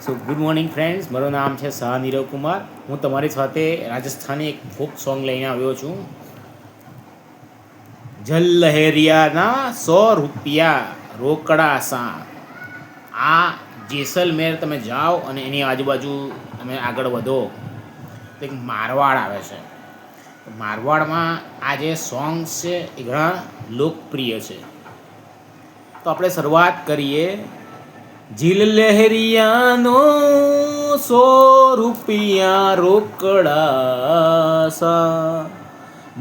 સો good morning friends, મારું નામ છે શાહ નીરવ કુમાર. હું તમારી સાથે રાજસ્થાની એક ફોક સોંગ લઈને આવ્યો છું. જલ લહેરિયાના 100 રૂપિયા રોકડા સા. આ જેસલમેર તમે જાઓ અને એની આજુબાજુ તમે આગળ વધો તો એક મારવાડ આવે છે. મારવાડમાં આ જે સોંગ્સ છે એ ઘણા લોકપ્રિય છે. તો આપણે શરૂઆત કરીએ. જીલ લહેરિયાનો 100 રૂપિયા રોકડા સા.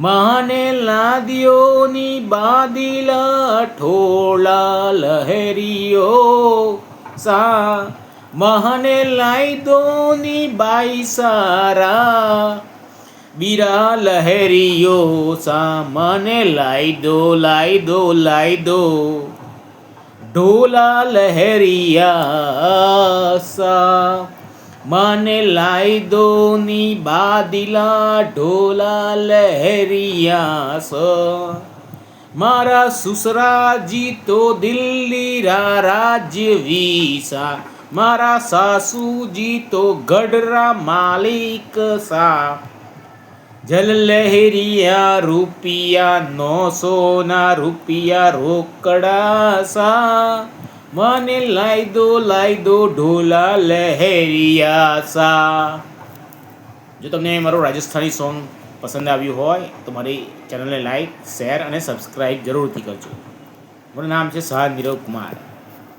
માને લાદ્યોની બાદીલા ઠોળા લહેરિયો સા. મહને લાઈદોની બાઈ સારા બીરા લહેરિયો સા. મને લાઈદો ઢોલા લહેરિયા સા. મને લાઈદોની બાદિલા ઢોલા લહેરિયા સા. મારા સુસરાજી તો દિલ્હી રાજ્ય વીસા. મારા સાસુજી તો ગઢરા માલિક સા. જલ લહેરિયા રૂપિયા 900 રૂપિયા રોકડા સા. મને લાઈદો ઢોલા લહેરિયા સા. જો તમને મારું રાજસ્થાની સોંગ પસંદ આવ્યું હોય તો મારી ચેનલને લાઈક, શેર અને સબસ્ક્રાઈબ જરૂરથી કરજો. મારું નામ છે શાહ નીરવ કુમાર.